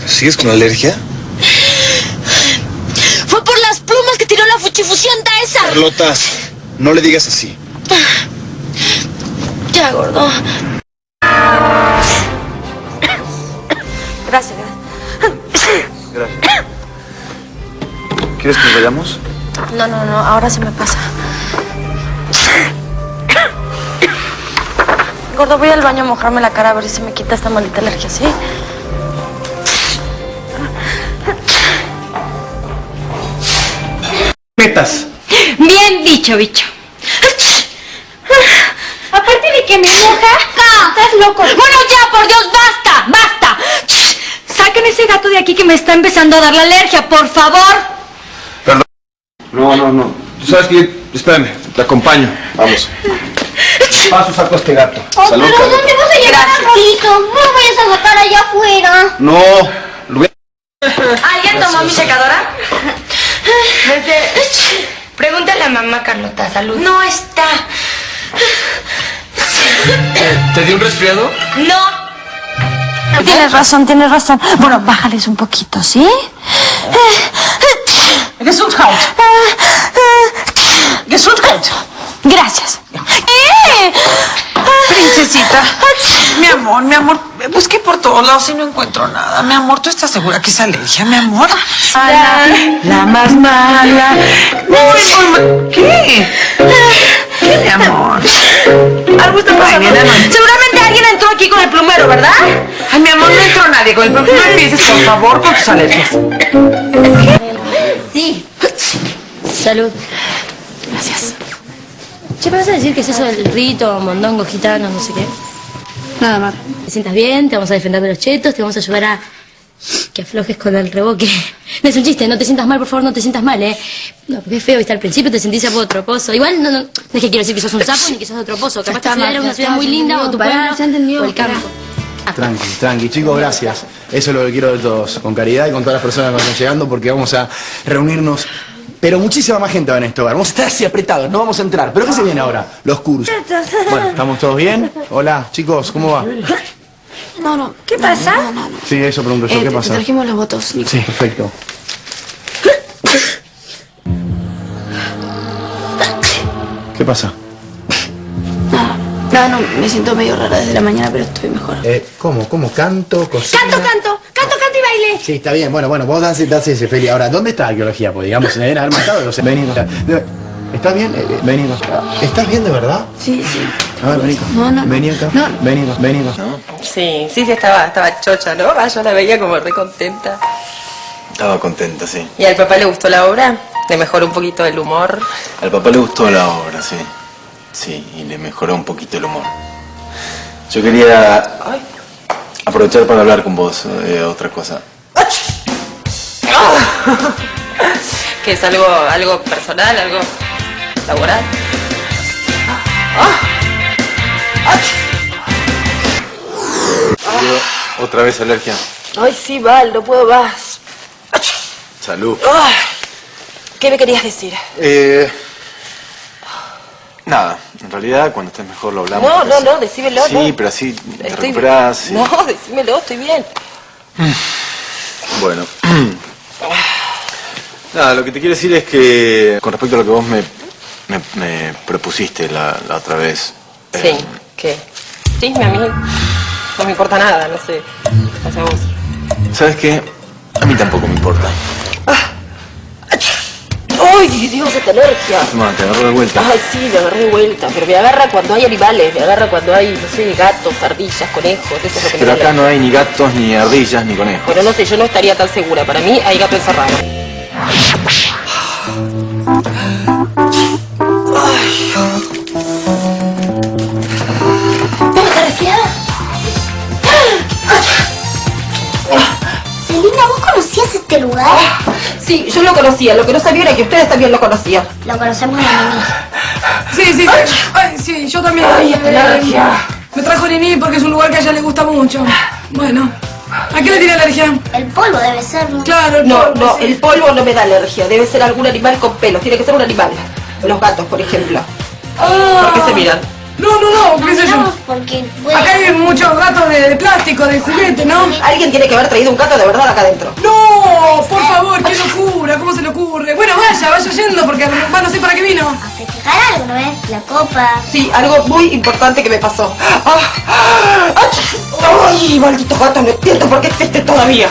¿Sigues con alergia? Fue por las plumas que tiró la fuchifucienta esa. Carlota, no le digas así. Ya, gordo. Gracias. Gracias. ¿Quieres que nos vayamos? No, ahora se me pasa. Gordo, voy al baño a mojarme la cara a ver si se me quita esta maldita alergia, ¿sí? ¡Metas! Bien dicho, bicho. Aparte de que me moja, estás loco. Bueno, ya, por Dios, basta, basta. Saquen ese gato de aquí que me está empezando a dar la alergia, por favor. Perdón. No. Tú sabes que... Espérame, te acompaño. Vamos. Paso, saco a este gato. Oh, Salud, pero Carlota. ¿dónde vas a llevar a Rito? No lo vayas a sacar allá afuera. No, lo voy a... ¿Alguien tomó mi secadora? Pregúntale a mamá Carlota, salud. No está. ¿Te dio un resfriado? No. Tienes razón. Bueno, bájales un poquito, ¿sí? Gesundheit. Gesundheit. Gracias. Princesita. Mi amor. Busqué por todos lados y no encuentro nada. Mi amor, ¿tú estás segura que es alergia, mi amor? La más mala. Muy ¿Qué? ¿Qué, mi amor? Algo está pasando. Seguramente alguien entró aquí con el plumero, ¿verdad? Ay, mi amor, no entró nadie con el problema. No empieces, por favor, con tus alergias. Sí. Salud. Gracias. Che, ¿me vas a decir qué es eso del rito, mondongo, gitano, no sé qué? Nada más. ¿Te sientas bien? Te vamos a defender de los chetos, te vamos a ayudar a que aflojes con el reboque. No es un chiste, no te sientas mal, por favor, no te sientas mal, ¿eh? No, porque es feo, ¿viste? Al principio te sentís sapo de otro pozo. Igual no es que quiero decir que sos un sapo ni que sos de otro pozo. Capaz tu ciudad era una ciudad muy linda, o tu pueblo, o el campo. Tranqui, chicos, gracias. Eso es lo que quiero de todos, con caridad y con todas las personas que están llegando, porque vamos a reunirnos. Pero muchísima más gente va en este hogar. Vamos a estar así apretados, no vamos a entrar. ¿Pero qué se viene ahora? Los cursos. Bueno, ¿estamos todos bien? Hola, chicos, ¿cómo va? No. ¿Qué pasa? No. Sí, eso pregunto yo, ¿qué pasa? Te trajimos los votos, Nico. Sí, perfecto. ¿Qué pasa? No, me siento medio rara desde la mañana, pero estoy mejor. ¿Cómo? ¿Canto? ¿Cocina? Canto y baile. Sí, está bien. Bueno, vos dance ese Feli. Ahora, ¿dónde está la arqueología? Pues digamos, se deben haber matado. No sé. Vení. ¿Estás bien? Vení. ¿Estás bien de verdad? Sí. A ver, vení. No. Vení acá. No. Vení. Sí, estaba chocha, ¿no? Yo la veía como re contenta. Estaba contenta, sí. ¿Y al papá le gustó la obra? ¿Le mejoró un poquito el humor? Al papá le gustó la obra, sí. Sí, y le mejoró un poquito el humor. Yo quería aprovechar para hablar con vos de otra cosa. ¿Que es algo personal, algo laboral? ¿Otra vez alergia? Ay, sí, Val, no puedo más. Salud. ¿Qué me querías decir? Nada, en realidad cuando estés mejor lo hablamos. No, decímelo. Sí, no. pero así te recuperás. Sí. No, decímelo, estoy bien. Bueno. Nada, lo que te quiero decir es que con respecto a lo que vos me propusiste la otra vez. Sí, ¿qué? Sí, a mí no me importa nada, no sé. O sea, vos. ¿Sabes qué? A mí tampoco me importa. ¡Ay, Dios, esta alergia! Toma, te agarro de vuelta. Ay, sí, me agarré de vuelta, pero me agarra cuando hay animales, me agarra cuando hay, no sé, gatos, ardillas, conejos, eso es lo que Pero me da acá no alergia. hay ni gatos, ni ardillas, ni conejos. Bueno, no sé, yo no estaría tan segura. Para mí hay gato encerrado. ¿Cómo te resfriado? Celina, ¿vos conocías este lugar? Sí, yo lo conocía, lo que no sabía era que ustedes también lo conocían. Lo conocemos en la Nini. Sí. Ay, sí, yo también. Ay, esta alergia. Me trajo Nini porque es un lugar que a ella le gusta mucho. Bueno, ¿a qué le tiene alergia? El polvo debe ser, ¿no? Claro, el No, polvo, no, sí. el polvo no me da alergia. Debe ser algún animal con pelos. Tiene que ser un animal. Los gatos, por ejemplo. ¿Por qué se miran? No, qué sé yo. Caminamos porque puede... Acá hay muchos gatos de plástico, de juguete, ¿no? Alguien tiene que haber traído un gato de verdad acá adentro. No, por favor, qué locura, ¿cómo se le ocurre? Bueno, vaya yendo porque no sé para qué vino. A festejar algo, ¿no ves? La copa. Sí, algo muy importante que me pasó. ¡Ay, maldito gato! No entiendo por qué existe todavía.